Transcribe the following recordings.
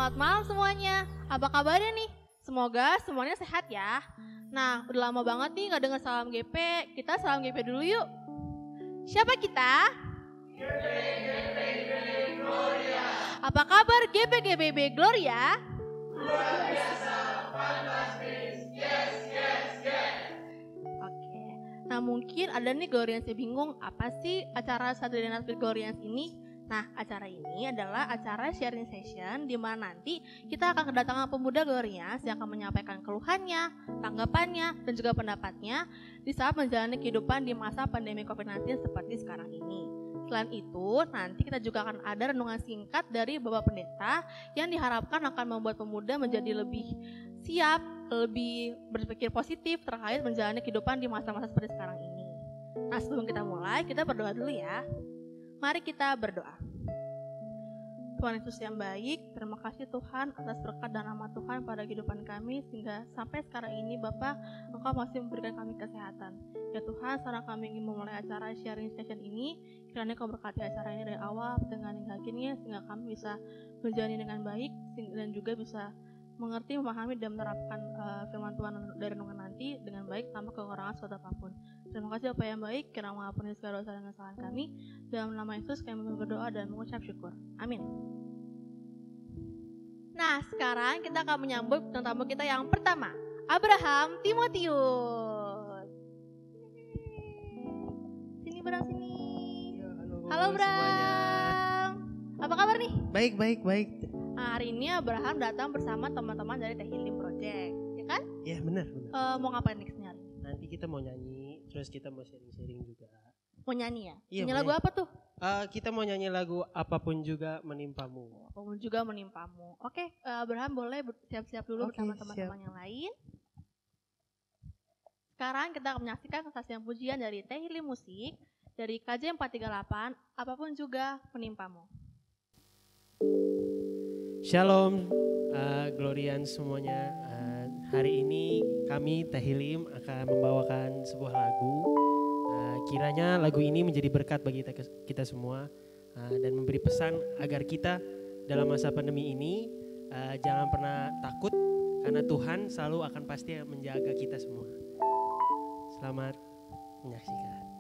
selamat malam semuanya. Apa kabarnya nih? Semoga semuanya sehat ya. Nah, udah lama banget nih gak dengar salam GP. Kita salam GP dulu yuk. Siapa kita? GP Gloria. Apa kabar GP Gloria? Luar biasa, fantastis, yes. Oke. Nah, mungkin ada nih Glorians yang bingung, apa sih acara Sadriana Spirit Glorians ini? Nah, acara ini adalah acara sharing session di mana nanti kita akan kedatangan pemuda Glorians yang akan menyampaikan keluhannya, tanggapannya, dan juga pendapatnya di saat menjalani kehidupan di masa pandemi COVID-19 seperti sekarang ini. Selain itu, nanti kita juga akan ada renungan singkat dari Bapak Pendeta yang diharapkan akan membuat pemuda menjadi lebih siap, lebih berpikir positif terkait menjalani kehidupan di masa-masa seperti sekarang ini. Nah, sebelum kita mulai, kita berdoa dulu ya. Mari kita berdoa. Tuhan Yesus yang baik, terima kasih Tuhan atas berkat dan rahmat Tuhan pada kehidupan kami sehingga sampai sekarang ini Bapak, Engkau masih memberikan kami kesehatan. Ya Tuhan, sekarang kami ingin memulai acara sharing session ini, kiranya Kau berkati acara ini dari awal dengan hingga akhirnya sehingga kami bisa menjalani dengan baik dan juga bisa mengerti, memahami dan menerapkan firman Tuhan dari renungan nanti dengan baik tanpa kekurangan suatu apapun. Terima kasih Bapak yang baik, kiranya mengampuni segala dosa dan kesalahan kami. Dalam nama Yesus kami berdoa dan mengucap syukur. Amin. Nah, sekarang kita akan menyambut tamu kita yang pertama, Abraham Timotius. Sini Bram, sini. Halo Bram. Semuanya. Apa kabar nih? Baik. Nah, hari ini Abraham datang bersama teman-teman dari Tehilim Project, ya kan? Ya benar. Mau ngapain nih hari ini? Nanti kita mau nyanyi, terus kita mau sharing-sharing juga. Mau nyanyi ya? Iya, nyanyi lagu apa tuh? Kita mau nyanyi lagu Apapun Juga Menimpamu. Apapun juga menimpamu. Oke, Abraham boleh siap-siap dulu bersama teman-teman yang lain. Sekarang kita akan menyaksikan kesaksian pujian dari Tehilim Musik dari KJ 438, Apapun Juga Menimpamu. Shalom, Glorian semuanya. Hari ini kami Tehilim akan membawakan sebuah lagu. Kiranya lagu ini menjadi berkat bagi kita semua dan memberi pesan agar kita dalam masa pandemi ini jangan pernah takut karena Tuhan selalu akan pasti menjaga kita semua. Selamat menyaksikan.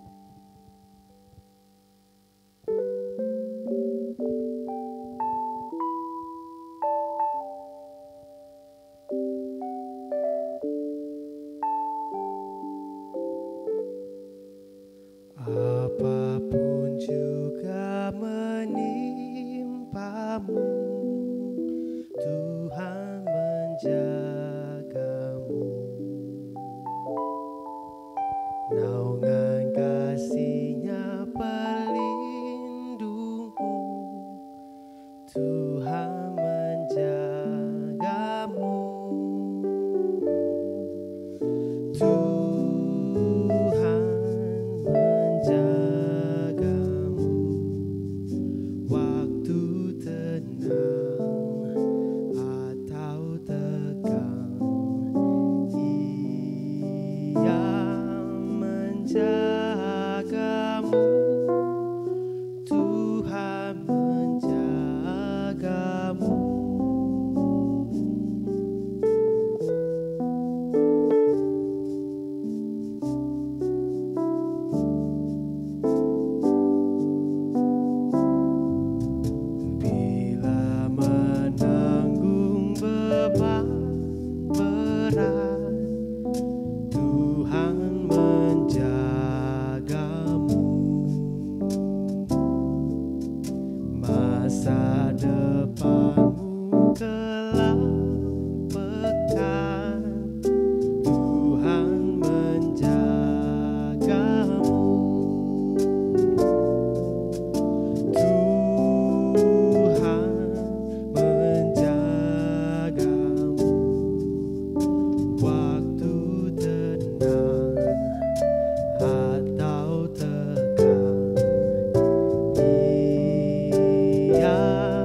Apapun juga menimpamu, Tuhan menjagamu. Naungan kasih-Nya pelindungmu, Tuhan menjagamu. Atau tegang, Ia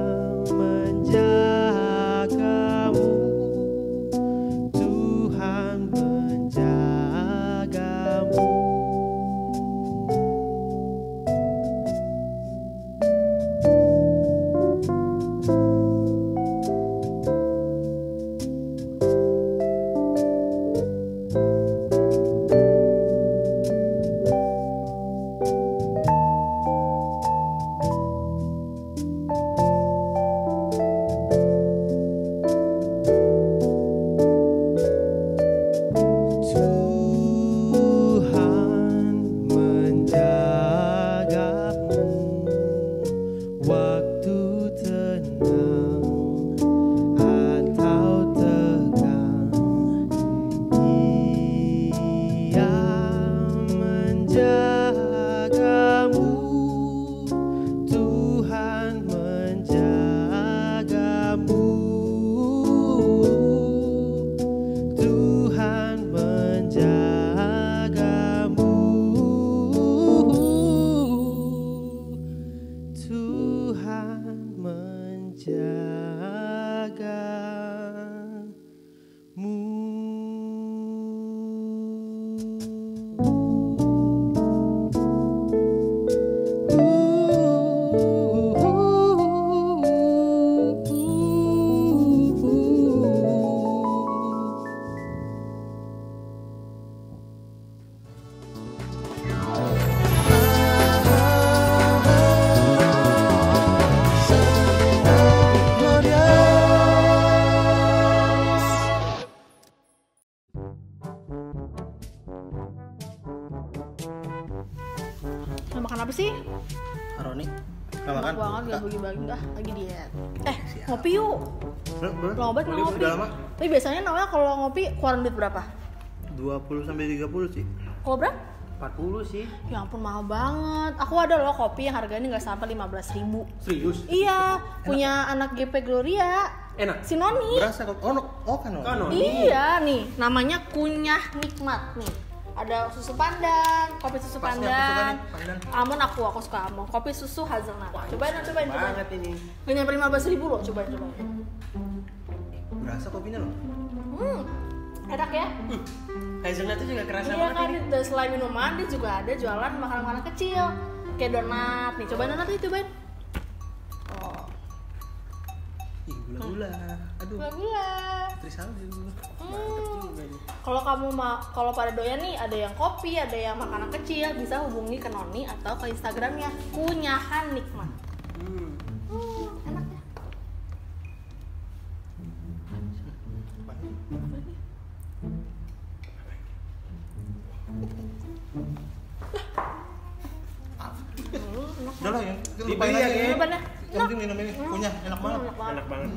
Tuhan menjagamu. Mau makan apa sih? Aroni, nggak Enak makan? banget gak bagi-bagi lagi diet. Ngopi yuk. Boleh, Lobat boleh, ngopi. udah lama. Tapi biasanya namanya kalau ngopi keluaran duit berapa? 20 sampai 30 sih. Kalau berapa? 40 sih. Ya ampun mahal banget. Aku ada loh kopi yang harganya nggak sampai 15.000. Serius? Iya, punya anak GP Gloria. Enak. Si Noni. Berasa kok? Oh kan Noni. Iya nih, namanya Kunyah Nikmat nih. Ada susu pandan, kopi susu Pasti aku suka pandan. nih, pandan. Almond aku suka almond. Kopi susu hazelnut. Cobain. Banget ini. Gak nyampe 15.000 loh, cobain. Berasa kopinya loh. Enak ya? Hazelnut itu juga kerasa Iya banget kan, ini. dan selain minuman dia juga ada jualan makanan-makanan kecil. Kayak donat nih, cobain donat nih, cobain. Oh, Ih, gula-gula. Aduh, gula-gula. Trisaldi dulu. Hmm. Mantep juga nih. Kalau kamu kalau pada doyan nih, ada yang kopi, ada yang makanan kecil, bisa hubungi ke Noni atau ke Instagramnya Kunyahan Nikmat. Enak ya. Udah lah ya, Dibeli lupain ya, aja Ge. Cobain ya. Yang penting minum ini, punya enak banget. Enak banget. Enak banget.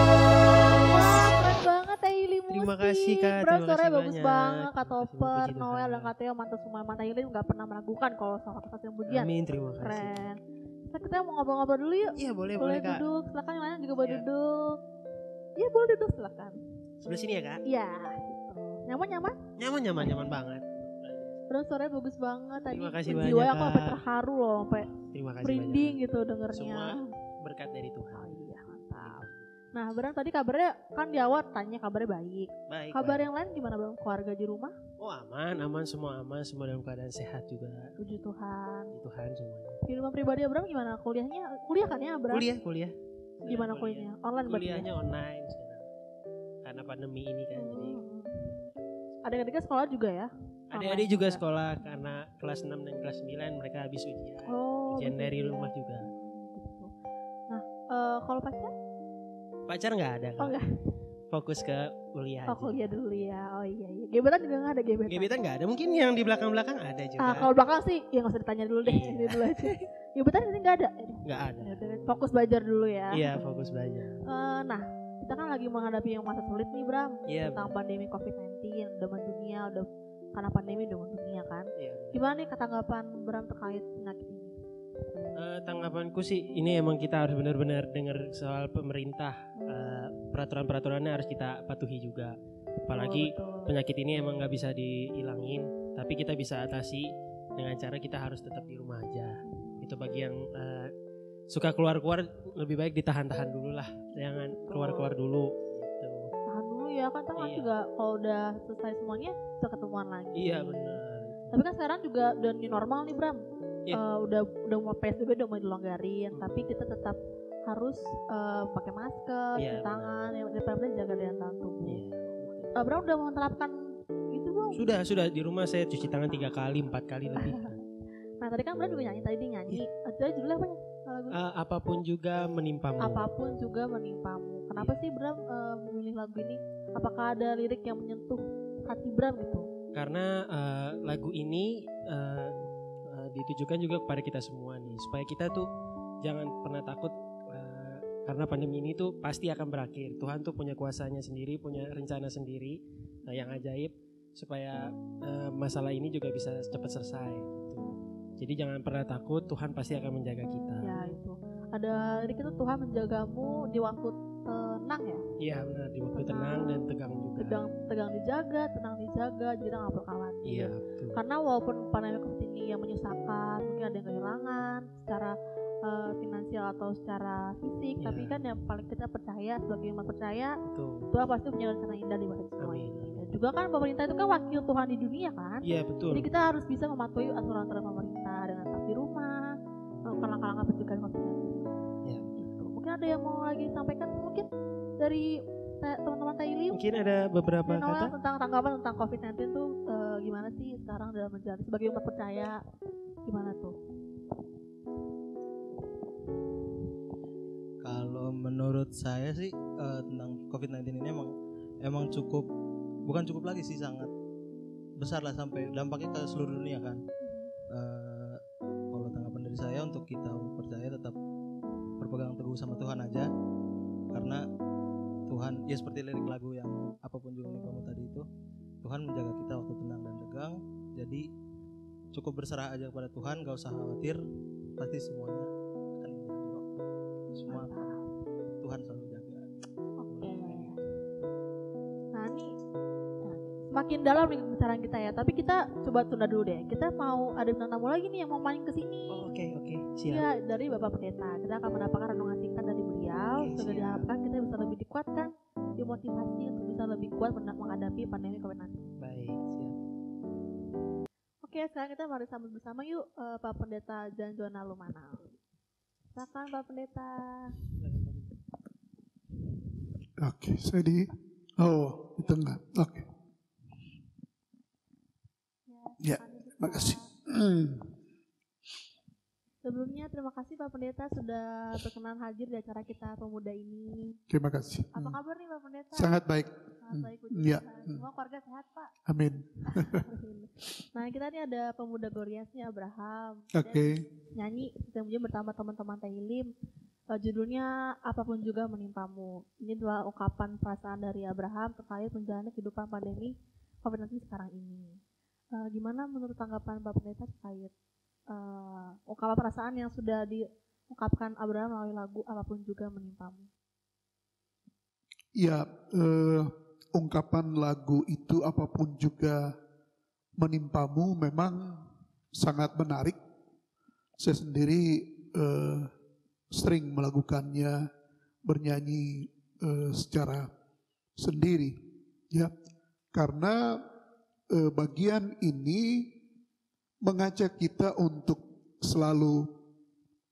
Wah, keren banget Taili Musik. Terima kasih, Kak. Bro, Terima suaranya kasih bagus banyak. banget. Kak Terima kasih, Topper, puji Noel, Tuhan. dan Kak Theo, mantap semua. Mata Taili nggak pernah meragukan kalau soal kata-kata yang pujian. Amin, terima kasih. Keren. Nah, kita mau ngobrol-ngobrol dulu yuk. Iya, boleh Boleh Kak. duduk, silakan yang lain juga boleh Iya. duduk. Iya boleh duduk silakan. Sebelah sini ya, Kak. Iya, gitu. Nyaman. Nyaman banget. Terus suaranya bagus banget tadi. Terima kasih Jiwa banyak, aku sampai Kak. terharu loh, sampai Terima kasih merinding banyak. gitu dengernya. Semua berkat dari Tuhan. Oh iya, mantap. Nah, Bram tadi kabarnya kan di awal tanya kabarnya baik. Baik. Kabar baik. yang lain gimana Bram? Keluarga di rumah? Oh, aman, semua dalam keadaan sehat juga. Puji Tuhan. Puji Tuhan semuanya. Kehidupan pribadi Bram gimana? Kuliah kan ya Bram? Kuliah. Gimana kuliahnya? Online berarti ya? Kuliahnya online sekarang. Karena pandemi ini kan jadi Adik-adiknya sekolah juga ya? adik-adik juga sekolah karena kelas 6 dan kelas 9 mereka habis ujian. Oh, Ujian gitu. dari rumah juga. Gitu. Nah, kalau pacar? Pacar nggak ada, Oh Kak. enggak, Fokus ke kuliah oh aja. kuliah dulu ya. Oh iya. Gebetan juga nggak ada gebetan. Gebetan nggak ada, mungkin yang di belakang-belakang ada juga. Kalau belakang sih, ya nggak usah ditanya dulu deh. Iya. Ini dulu aja. Gebetan ini nggak ada. Nggak ada. Ya udah, fokus belajar dulu ya. Iya, fokus belajar. Nah, kita kan lagi menghadapi yang masa sulit nih Bram. Iya, Tentang pandemi COVID-19 udah mendunia, udah karena pandemi udah mendunia kan. Iya. Gimana nih tanggapan Bram terkait penyakit ini? Tanggapanku sih ini emang kita harus benar-benar dengar soal pemerintah. Peraturan-peraturannya harus kita patuhi juga. Apalagi Betul. penyakit ini emang nggak bisa dihilangin, tapi kita bisa atasi dengan cara kita harus tetap di rumah aja. Itu bagi yang suka keluar-keluar lebih baik ditahan-tahan dulu lah, jangan keluar-keluar dulu. Gitu. Tahan dulu ya kan, kan Iya. juga kalau udah selesai semuanya bisa ketemuan lagi. Iya benar. Tapi kan sekarang juga udah new normal nih Bram. Iya. Udah mau PSBB udah mau dilonggarin, tapi kita tetap harus pakai masker, Iya, cuci tangan, yang benar-benar jaga daya tahan tubuh. Iya. Bram udah menerapkan itu belum? Sudah di rumah saya cuci tangan 3 kali 4 kali lebih. Nah tadi kan Bram juga nyanyi, tadi dia nyanyi. Jadi judulnya apa ya? Lagu Apapun juga menimpamu. apapun juga menimpamu. Kenapa sih Bram memilih lagu ini? Apakah ada lirik yang menyentuh hati Bram gitu? Karena lagu ini ditujukan juga kepada kita semua nih, supaya kita tuh jangan pernah takut karena pandemi ini tuh pasti akan berakhir. Tuhan tuh punya kuasanya sendiri, punya rencana sendiri yang ajaib supaya masalah ini juga bisa cepat selesai gitu. Jadi jangan pernah takut, Tuhan pasti akan menjaga kita. Ya itu. Ada lirik itu Tuhan menjagamu di waktu tenang ya. Iya benar, di waktu tenang dan tegang juga. Tegang dijaga, tenang dijaga, jadi kita nggak perlu khawatir. Iya betul. Karena walaupun pandemi COVID ini yang menyusahkan, mungkin ada yang kehilangan secara finansial atau secara fisik, Iya. tapi kan yang paling kita percaya sebagai umat percaya, Betul. Tuhan pasti punya rencana indah di balik semua Amin. ini. Dan juga kan pemerintah itu kan wakil Tuhan di dunia kan. Iya betul. Jadi kita harus bisa mematuhi aturan-aturan pemerintah dengan tetap di rumah, melakukan langkah-langkah pencegahan COVID-19. Iya. Gitu. Mungkin ada yang mau lagi sampaikan mungkin dari teman-teman Tailim? Mungkin ada beberapa Noel, kata. tentang tanggapan tentang COVID-19 tuh gimana sih sekarang dalam menjalani sebagai umat percaya, gimana tuh? Kalau menurut saya sih tentang COVID-19 ini emang cukup, bukan cukup lagi sih, sangat besar lah, sampai dampaknya ke seluruh dunia kan. Kalau tanggapan dari saya, untuk kita percaya tetap berpegang teguh sama Tuhan aja, karena Tuhan ya seperti lirik lagu yang apapun juga kamu tadi itu, Tuhan menjaga kita waktu tenang dan tegang. Jadi cukup berserah aja kepada Tuhan, gak usah khawatir, pasti semuanya akan indah di waktu. Semua Tuhan selalu jaga. Oke. Nah ini semakin dalam nih pembicaraan kita ya, tapi kita coba tunda dulu deh. Kita mau ada bintang tamu lagi nih yang mau main kesini. Oke, siap. Iya, dari Bapak Pendeta. Kita akan mendapatkan renungan singkat dari beliau. Oke, Sehingga siap. diharapkan kita bisa lebih dikuatkan, dimotivasi untuk bisa lebih kuat menghadapi pandemi COVID-19. Baik, siap. Oke, sekarang kita mari sambut bersama yuk Pak Pendeta Jan Joana Lumana. Silakan Pak Pendeta. Oke, saya di tengah. Oke, Ya, silakan duduk, terima kasih. Pak. Sebelumnya terima kasih Pak Pendeta sudah berkenan hadir di acara kita pemuda ini. Terima kasih. Apa kabar nih Pak Pendeta? Sangat baik. Sangat baik, puji Ya. Tuhan. Semua keluarga sehat Pak. Amin. Nah kita nih ada pemuda Glorious nih Abraham. Oke. Dan nyanyi kemudian bersama teman-teman Tailim. Judulnya apapun juga menimpamu. Ini dua ungkapan perasaan dari Abraham terkait menjalani kehidupan pandemi COVID-19 sekarang ini. Gimana menurut tanggapan Pak Pendeta terkait ungkapan perasaan yang sudah diungkapkan Abraham melalui lagu apapun juga menimpamu? Ya, ungkapan lagu itu apapun juga menimpamu memang sangat menarik. Saya sendiri sering melakukannya, bernyanyi secara sendiri, ya, karena bagian ini mengajak kita untuk selalu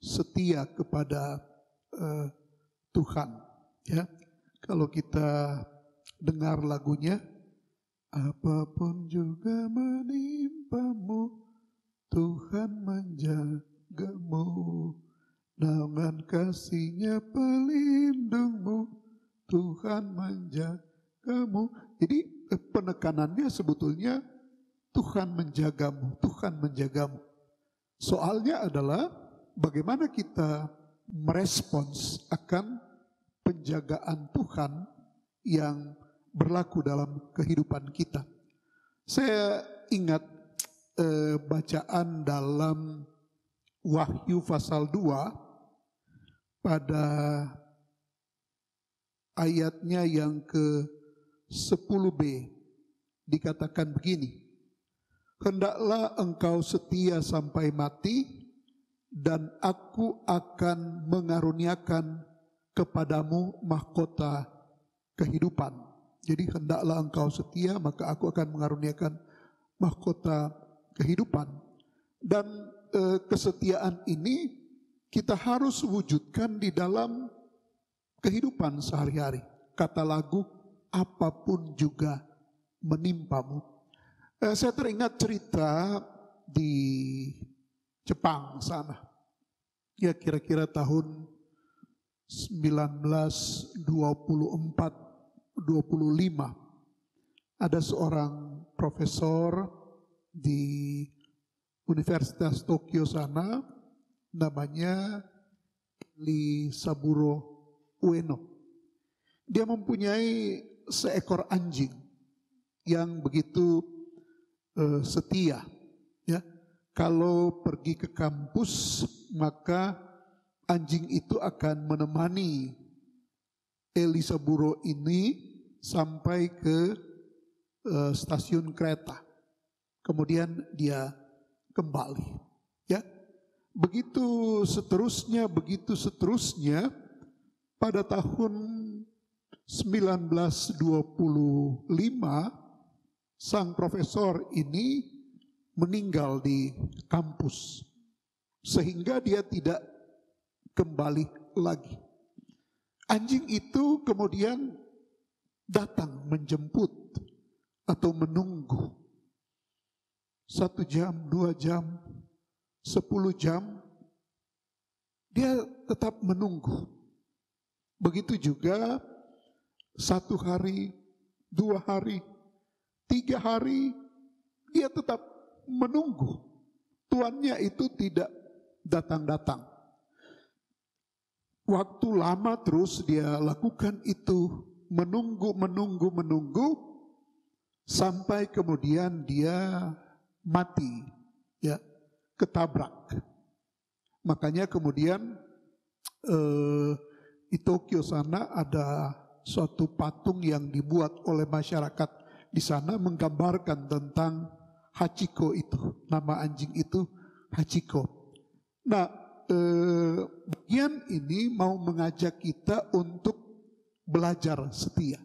setia kepada Tuhan, ya. Kalau kita dengar lagunya, apapun juga menimpamu, Tuhan menjagamu, naungan kasih-Nya pelindungmu, Tuhan menjagamu. Jadi penekanannya sebetulnya Tuhan menjagamu, Tuhan menjagamu. Soalnya adalah bagaimana kita merespons akan penjagaan Tuhan yang berlaku dalam kehidupan kita. Saya ingat bacaan dalam Wahyu pasal 2 pada ayatnya yang ke-10b dikatakan begini. Hendaklah engkau setia sampai mati, dan aku akan mengaruniakan kepadamu mahkota kehidupan. Jadi hendaklah engkau setia, maka aku akan mengaruniakan mahkota kehidupan. Dan kesetiaan ini kita harus wujudkan di dalam kehidupan sehari-hari. Kata lagu, apapun juga menimpamu. Saya teringat cerita di Jepang sana. Ya kira-kira tahun 1924-25. Ada seorang profesor di Universitas Tokyo sana, namanya Saburo Ueno. Dia mempunyai seekor anjing yang begitu setia, ya. Kalau pergi ke kampus maka anjing itu akan menemani Elisa Buro ini sampai ke stasiun kereta. Kemudian dia kembali. Ya, begitu seterusnya. Pada tahun 1925, sang profesor ini meninggal di kampus, sehingga dia tidak kembali lagi. Anjing itu kemudian datang menjemput atau menunggu 1 jam, 2 jam, 10 jam, dia tetap menunggu. Begitu juga 1 hari, 2 hari, 3 hari, dia tetap menunggu. Tuannya itu tidak datang-datang. Waktu lama terus dia lakukan itu, menunggu, sampai kemudian dia mati, ya, ketabrak. Makanya kemudian di Tokyo sana ada suatu patung yang dibuat oleh masyarakat di sana menggambarkan tentang Hachiko itu, nama anjing itu Hachiko. Nah, bagian ini mau mengajak kita untuk belajar setia.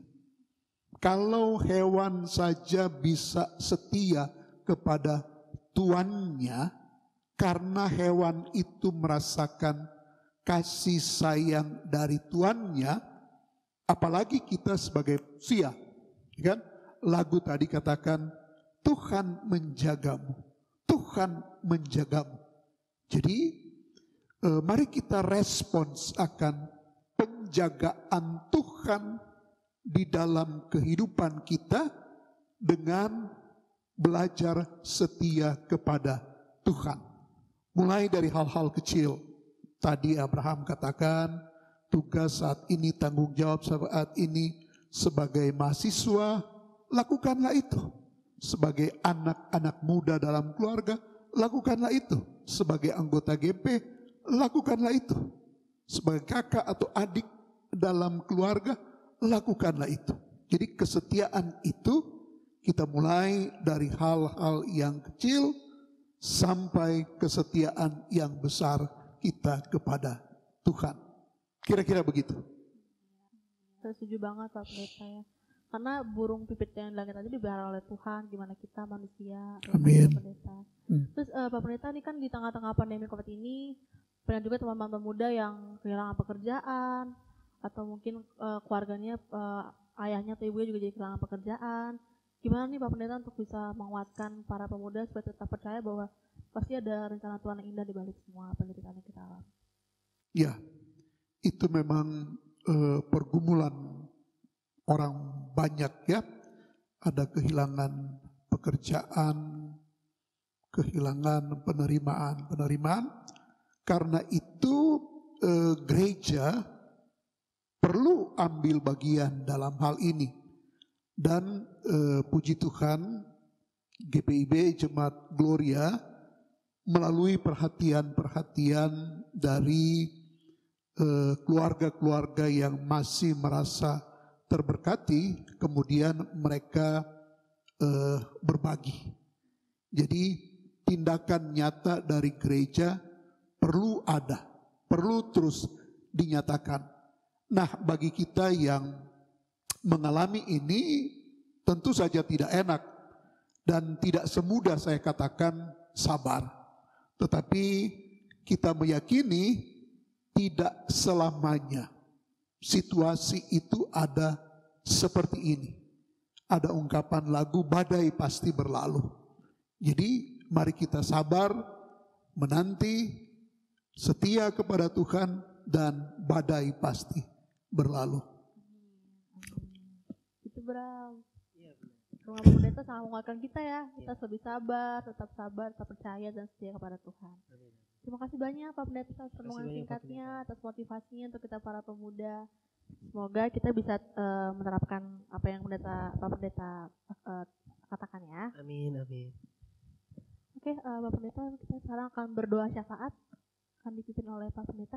Kalau hewan saja bisa setia kepada tuannya karena hewan itu merasakan kasih sayang dari tuannya, apalagi kita sebagai manusia, kan? Lagu tadi katakan Tuhan menjagamu, Tuhan menjagamu. Jadi mari kita respons akan penjagaan Tuhan di dalam kehidupan kita dengan belajar setia kepada Tuhan. Mulai dari hal-hal kecil. Tadi Abraham katakan tugas saat ini, tanggung jawab saat ini sebagai mahasiswa, lakukanlah itu. Sebagai anak-anak muda dalam keluarga, lakukanlah itu. Sebagai anggota GP, lakukanlah itu. Sebagai kakak atau adik dalam keluarga, lakukanlah itu. Jadi kesetiaan itu kita mulai dari hal-hal yang kecil sampai kesetiaan yang besar kita kepada Tuhan. Kira-kira begitu. Saya setuju banget Pak Pendeta ya. Karena burung pipit yang di langit tadi dipelihara oleh Tuhan, gimana kita manusia. Amin. Pak Pendeta. Terus Pak Pendeta ini kan di tengah-tengah pandemi COVID ini, banyak juga teman-teman muda yang kehilangan pekerjaan, atau mungkin keluarganya, ayahnya atau ibunya juga jadi kehilangan pekerjaan. Gimana nih Pak Pendeta untuk bisa menguatkan para pemuda supaya tetap percaya bahwa pasti ada rencana Tuhan yang indah di balik semua penderitaan yang kita alami? Ya, itu memang pergumulan orang banyak ya. Ada kehilangan pekerjaan, kehilangan penerimaan. Karena itu gereja perlu ambil bagian dalam hal ini. Dan puji Tuhan GPIB Jemaat Gloria melalui perhatian-perhatian dari keluarga-keluarga yang masih merasa terberkati, kemudian mereka berbagi. Jadi tindakan nyata dari gereja perlu ada, perlu terus dinyatakan. Nah, bagi kita yang mengalami ini tentu saja tidak enak dan tidak semudah saya katakan sabar. Tetapi kita meyakini tidak selamanya situasi itu ada seperti ini. Ada ungkapan lagu badai pasti berlalu. Jadi mari kita sabar, menanti, setia kepada Tuhan, dan badai pasti berlalu. Itu Bram. Rumah Pendeta sangat menguatkan kita ya. Kita lebih sabar, tetap percaya dan setia kepada Tuhan. Terima kasih banyak Pak Pendeta atas renungan singkatnya, atas motivasinya untuk kita para pemuda. Semoga kita bisa menerapkan apa yang Pak Pendeta katakan ya. Amin, amin. Oke, Pak Pendeta, kita sekarang akan berdoa syafaat. Akan dipimpin oleh Pak Pendeta.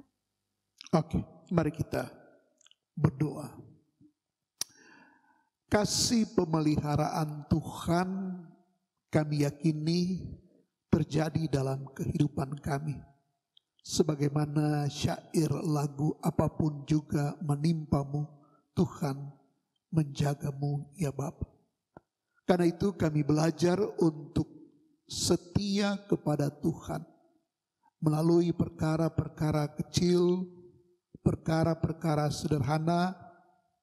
Oke, mari kita berdoa. Kasih pemeliharaan Tuhan kami yakini terjadi dalam kehidupan kami. Sebagaimana syair lagu apapun juga menimpamu, Tuhan menjagamu ya Bapa. Karena itu kami belajar untuk setia kepada Tuhan melalui perkara-perkara kecil, perkara-perkara sederhana,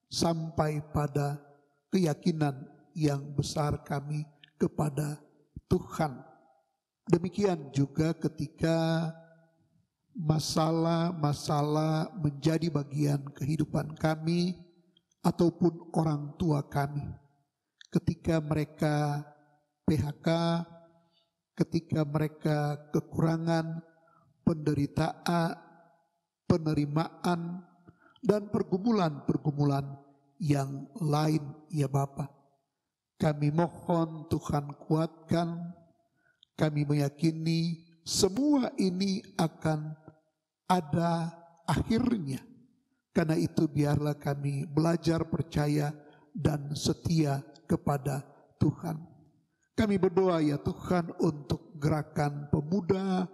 sampai pada keyakinan yang besar kami kepada Tuhan. Demikian juga ketika masalah-masalah menjadi bagian kehidupan kami ataupun orang tua kami. Ketika mereka PHK, ketika mereka kekurangan, penderitaan, penerimaan, dan pergumulan-pergumulan yang lain ya Bapa. Kami mohon Tuhan kuatkan, kami meyakini semua ini akan ada akhirnya. Karena itu biarlah kami belajar percaya dan setia kepada Tuhan. Kami berdoa ya Tuhan untuk gerakan pemuda,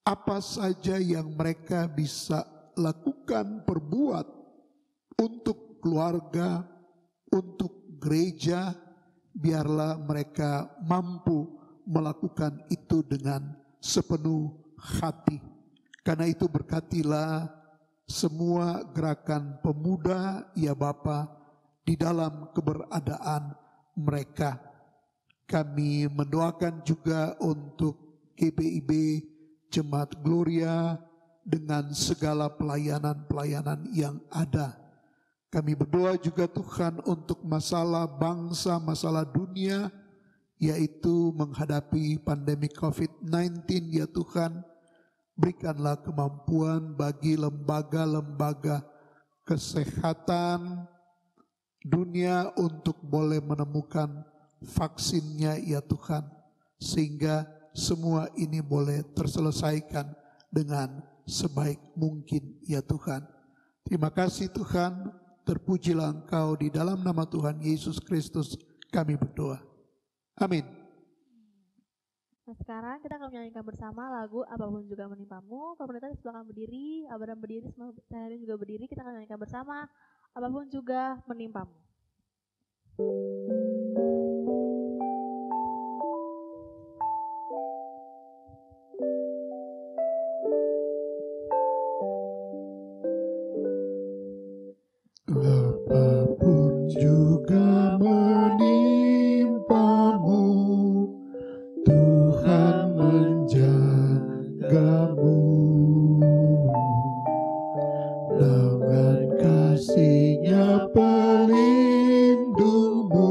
apa saja yang mereka bisa lakukan, perbuat untuk keluarga, untuk gereja, biarlah mereka mampu melakukan itu dengan sepenuh hati. Karena itu berkatilah semua gerakan pemuda ya Bapa di dalam keberadaan mereka. Kami mendoakan juga untuk GBIB Jemaat Gloria dengan segala pelayanan-pelayanan yang ada. Kami berdoa juga Tuhan untuk masalah bangsa, masalah dunia, yaitu menghadapi pandemi COVID-19 ya Tuhan. Berikanlah kemampuan bagi lembaga-lembaga kesehatan dunia untuk boleh menemukan vaksinnya ya Tuhan. Sehingga semua ini boleh terselesaikan dengan sebaik mungkin ya Tuhan. Terima kasih Tuhan, terpujilah Engkau, di dalam nama Tuhan Yesus Kristus kami berdoa. Amin. Nah sekarang kita akan menyanyikan bersama lagu Apapun Juga Menimpamu. Pemerintah silakan berdiri, Abraham berdiri, saya juga berdiri. Kita akan menyanyikan bersama Apapun Juga Menimpamu. Apapun juga menimpamu, Tuhan menjagamu. Dengan kasih-Nya pelindungmu,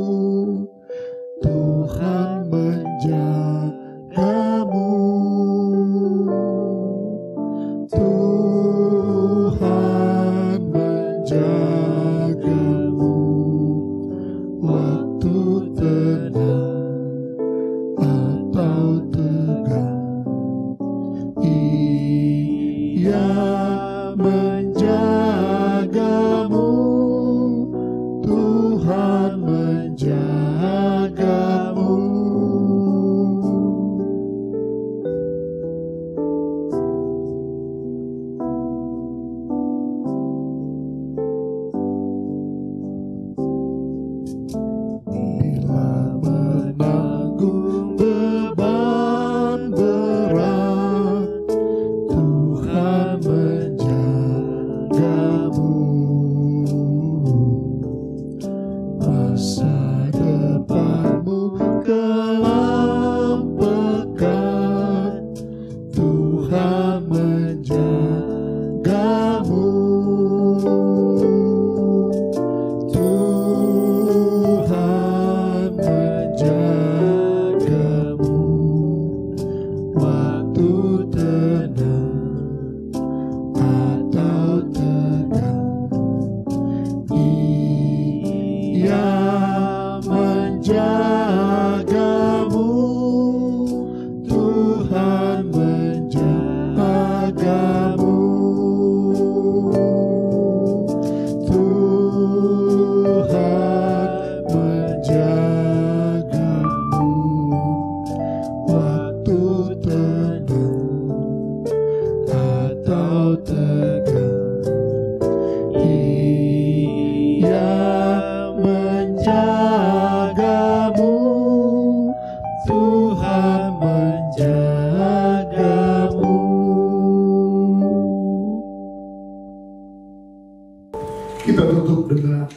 Kita tutup dengan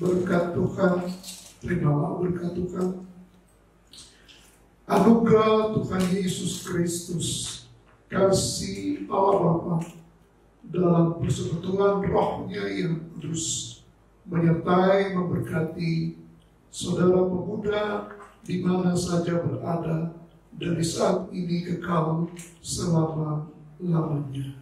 berkat Tuhan. Terimalah berkat Tuhan. Anugerah Tuhan Yesus Kristus, kasih Allah Bapa dalam persekutuan Roh-Nya yang kudus menyertai, memberkati saudara pemuda di mana saja berada dari saat ini kekal selama-lamanya.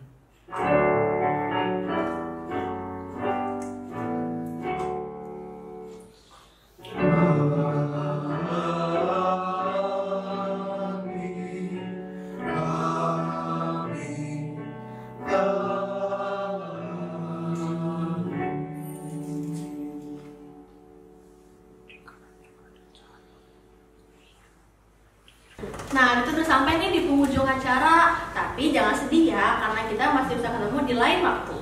Nah, itu udah sampai nih di penghujung acara. Tapi jangan sedih ya, karena kita masih bisa ketemu di lain waktu.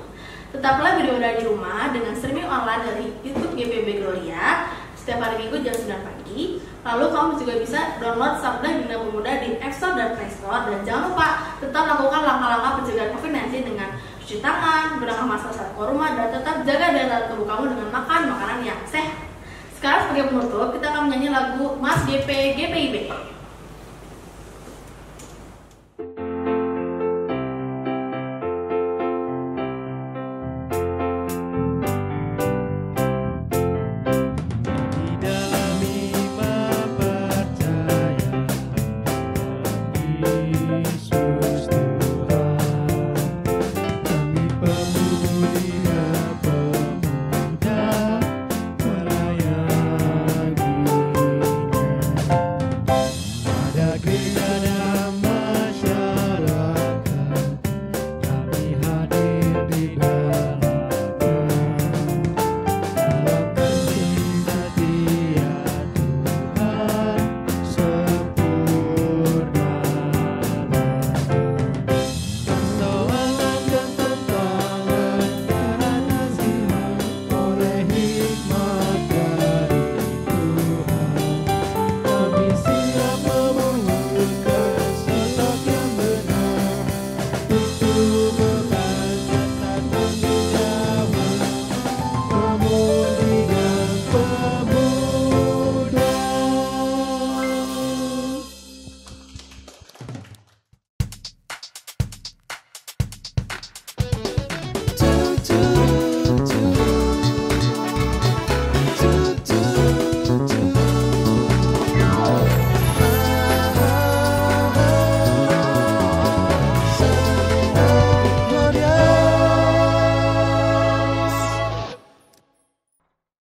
Tetaplah beribadah di rumah dengan streaming online dari YouTube GPB Gloria setiap hari Minggu jam 9 pagi. Lalu kamu juga bisa download Sabda Bina Pemuda di App Store dan Play Store. Dan jangan lupa tetap lakukan langkah-langkah pencegahan COVID-19 dengan cuci tangan, gunakan masker saat keluar rumah, dan tetap jaga daya tahan tubuh kamu dengan makan makanan yang sehat. Sekarang sebagai penutup, kita akan menyanyi lagu Mas GP GPIB.